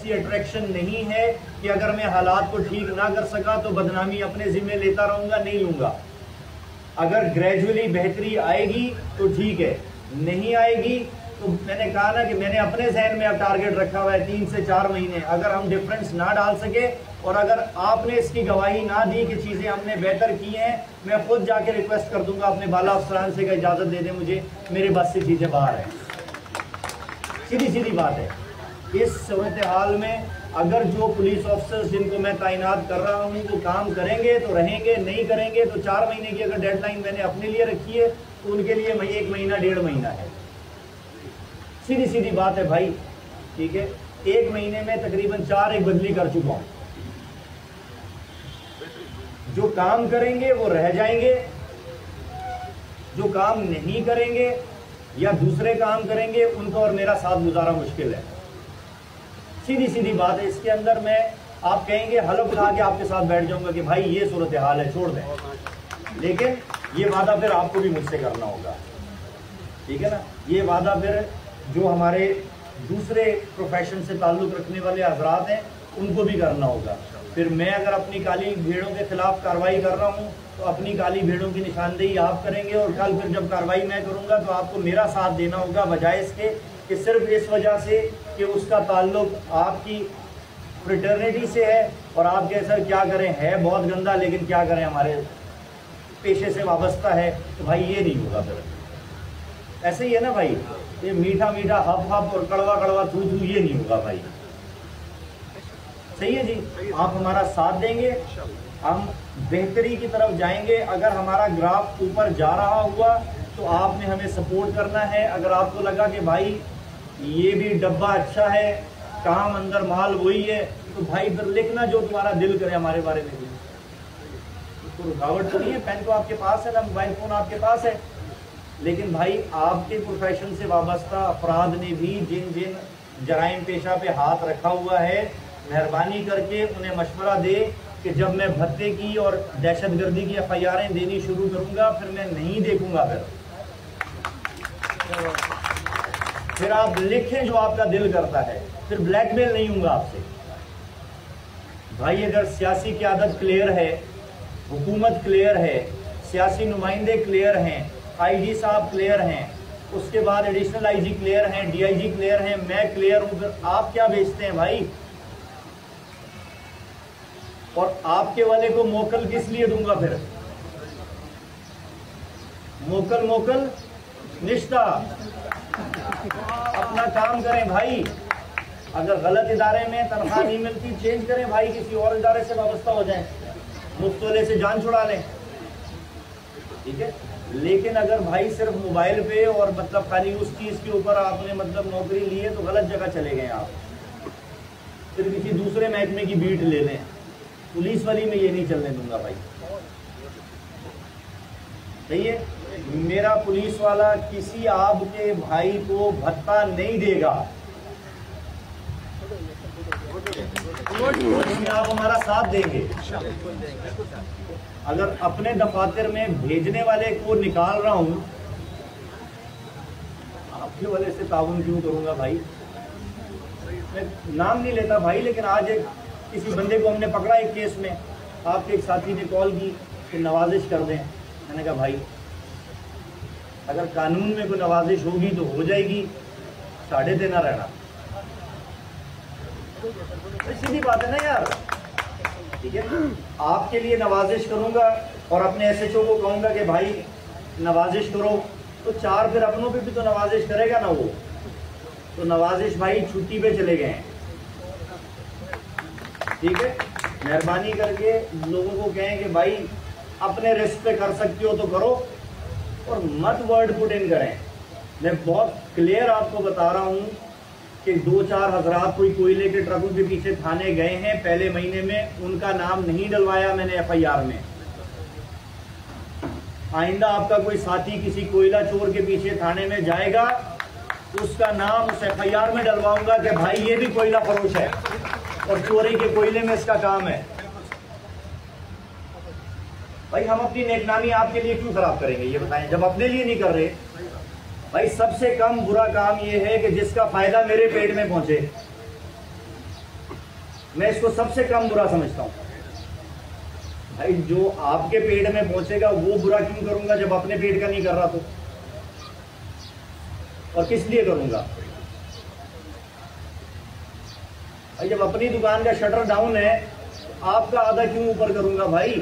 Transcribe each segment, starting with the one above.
ऐसी अट्रैक्शन नहीं है कि अगर मैं हालात को ठीक ना कर सका तो बदनामी अपने जिम्मे लेता रहूंगा, नहीं लूंगा। अगर ग्रेजुअली बेहतरी आएगी तो ठीक है, नहीं आएगी तो मैंने कहा ना कि मैंने अपने जहन में अब टारगेट रखा हुआ है 3 से 4 महीने। अगर हम डिफरेंस ना डाल सके और अगर आपने इसकी गवाही ना दी कि चीजें हमने बेहतर की हैं, मैं खुद जाके रिक्वेस्ट कर दूंगा अपने बाला अफसरान से कि इजाजत दे दें मुझे, मेरे बस से चीजें बाहर हैं। सीधी सीधी बात है। इस सूरत हाल में अगर जो पुलिस ऑफिसर्स जिनको मैं तैनात कर रहा हूँ वो काम करेंगे तो रहेंगे, नहीं करेंगे तो 4 महीने की अगर डेडलाइन मैंने अपने लिए रखी है तो उनके लिए 1 महीना 1.5 महीना है। सीधी सीधी बात है भाई, ठीक है। 1 महीने में तकरीबन 4 एक बदली कर चुका हूं। जो काम करेंगे वो रह जाएंगे, जो काम नहीं करेंगे या दूसरे काम करेंगे उनका और मेरा साथ गुजारा मुश्किल है। सीधी सीधी बात है। इसके अंदर मैं, आप कहेंगे हलफ उठा के आपके साथ बैठ जाऊंगा कि भाई ये सूरत हाल है, छोड़ दें, लेकिन ये वादा फिर आपको भी मुझसे करना होगा, ठीक है ना। ये वादा फिर जो हमारे दूसरे प्रोफेशन से ताल्लुक रखने वाले हजरात हैं उनको भी करना होगा। फिर मैं अगर अपनी काली भेड़ों के खिलाफ कार्रवाई कर रहा हूँ तो अपनी काली भेड़ों की निशानदेही आप करेंगे और कल फिर जब कार्रवाई मैं करूँगा तो आपको मेरा साथ देना होगा, बजाय इसके कि सिर्फ इस वजह से कि उसका ताल्लुक आपकी फ्रेटर्निटी से है और आप कहें सर क्या करें, है बहुत गंदा लेकिन क्या करें हमारे पेशे से वाबस्ता है, तो भाई ये नहीं होगा। फिर ऐसे ही है ना भाई, ये मीठा मीठा हप हप और कड़वा कड़वा थू थू ये नहीं होगा भाई। सही है जी, आप हमारा साथ देंगे, हम बेहतरी की तरफ जाएंगे। अगर हमारा ग्राफ ऊपर जा रहा हुआ तो आपने हमें सपोर्ट करना है। अगर आपको लगा कि भाई ये भी डब्बा अच्छा है, काम अंदर माल वही है, तो भाई फिर लिखना जो तुम्हारा दिल करे हमारे बारे में भी। तो रुकावट तो नहीं है, पेन तो आपके पास है ना, मोबाइल फोन आपके पास है, लेकिन भाई आपके प्रोफेशन से वाबस्ता अफराद ने भी जिन जिन जराइम पेशा पे हाथ रखा हुआ है, मेहरबानी करके उन्हें मशवरा दे कि जब मैं भत्ते की और दहशतगर्दी की FIR देनी शुरू करूंगा फिर मैं नहीं देखूंगा। फिर आप लिखें जो आपका दिल करता है, फिर ब्लैकमेल नहीं होगा आपसे। भाई अगर सियासी क़यादत क्लियर है, हुकूमत क्लियर है, सियासी नुमाइंदे क्लियर हैं, IG साहब क्लियर हैं, उसके बाद एडिशनल IG क्लियर हैं, DIG क्लियर हैं, मैं क्लियर हूं, फिर आप क्या बेचते हैं भाई? और आपके वाले को मोकल किस लिए दूंगा फिर? मोकल मोकल निश्ता, अपना काम करें भाई। अगर गलत इदारे में तनख्वाह नहीं मिलती चेंज करें भाई, किसी और इदारे से वाबस्ता हो जाएं, मुफ्त वाले से जान छुड़ा लें, ठीक है। लेकिन अगर भाई सिर्फ मोबाइल पे और मतलब खाली उस चीज के ऊपर आपने मतलब नौकरी ली है तो गलत जगह चले गए आप। फिर किसी दूसरे महकमे की बीट ले लें, पुलिस वाली में ये नहीं चलने दूंगा भाई। सही है, मेरा पुलिस वाला किसी आपके भाई को भत्ता नहीं देगा। आप हमारा साथ देंगे। अगर अपने दफातर में भेजने वाले को निकाल रहा हूं, आपके वाले से ताउन क्यों करूंगा भाई? मैं नाम नहीं लेता भाई, लेकिन आज एक किसी बंदे को हमने पकड़ा एक केस में, आपके एक साथी ने कॉल की कि नवाजिश कर दें। मैंने कहा भाई अगर कानून में कोई नवाजिश होगी तो हो जाएगी, साढ़े देना रहना। तो सीधी बात है ना यार, ठीक है। आपके लिए नवाजिश करूंगा और अपने SHO को कहूंगा कि भाई नवाजिश करो, तो 4 फिर अपनों पे भी तो नवाजिश करेगा ना वो। तो नवाजिश भाई छुट्टी पे चले गए हैं, ठीक है। मेहरबानी करके लोगों को कहें कि भाई अपने रिस्क पे कर सकते हो तो करो और मत वर्ड पुट इन करें। मैं बहुत क्लियर आपको बता रहा हूं कि 2-4 हजरात कोई कोयले के ट्रकों के पीछे थाने गए हैं पहले महीने में, उनका नाम नहीं डलवाया मैंने FIR में। आइंदा आपका कोई साथी किसी कोयला चोर के पीछे थाने में जाएगा, उसका नाम उस FIR में डलवाऊंगा कि भाई ये भी कोयला फरोश है और चोरी के कोयले में इसका काम है। भाई हम अपनी नेकनामी आपके लिए क्यों खराब करेंगे ये बताएं, जब अपने लिए नहीं कर रहे। भाई सबसे कम बुरा काम ये है कि जिसका फायदा मेरे पेट में पहुंचे। मैं इसको सबसे कम बुरा समझता हूं। भाई जो आपके पेट में पहुंचेगा वो बुरा क्यों करूंगा जब अपने पेट का नहीं कर रहा तो, और किस लिए करूंगा? भाई जब अपनी दुकान का शटर डाउन है तो आपका आधा क्यों ऊपर करूंगा भाई?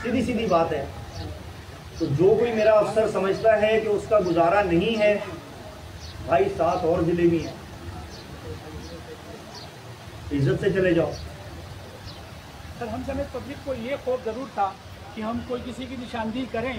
सीधी सीधी बात है। तो जो कोई मेरा अफसर समझता है कि उसका गुजारा नहीं है, भाई 7 और जलेबी हैं, इज्जत से चले जाओ। सर हम समेत पब्लिक को ये खौफ जरूर था कि हम कोई किसी की निशानदेही करें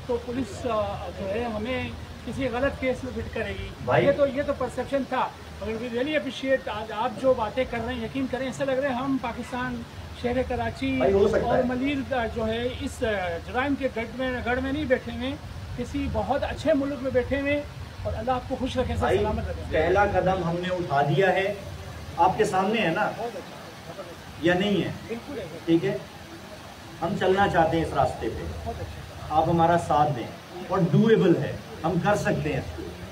तो पुलिस जो है हमें किसी गलत केस में फिट करेगी। ये तो परसेप्शन था। मगर वी रियली अप्रिशिएट आज आप जो बातें कर रहे हैं, यकीन करें ऐसा लग रहा है हम पाकिस्तान शहर कराची और मलीर जो है इस जुराइम के गढ़ में नहीं बैठे हुए, किसी बहुत अच्छे मुल्क में बैठे हुए, और अल्लाह आपको खुश रखे, सलामत रखे। पहला कदम हमने उठा दिया है, आपके सामने है ना, या नहीं है? बिल्कुल है। ठीक है, हम चलना चाहते हैं इस रास्ते पे, आप हमारा साथ दें और डूएबल है, हम कर सकते हैं,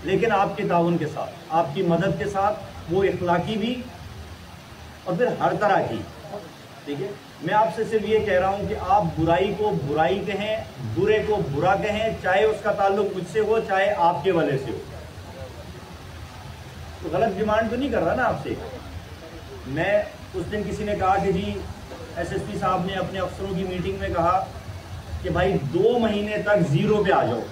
लेकिन आपके ताउन के साथ, आपकी मदद के साथ, वो इखलाकी भी और फिर हर तरह की। ठीक है, मैं आपसे सिर्फ ये कह रहा हूं कि आप बुराई को बुराई कहें, बुरे को बुरा कहें, चाहे उसका ताल्लुक मुझसे हो चाहे आपके वाले से हो। तो गलत डिमांड तो नहीं कर रहा ना आपसे। मैं उस दिन किसी ने कहा कि जी एसएसपी साहब ने अपने अफसरों की मीटिंग में कहा कि भाई 2 महीने तक 0 पे आ जाओ।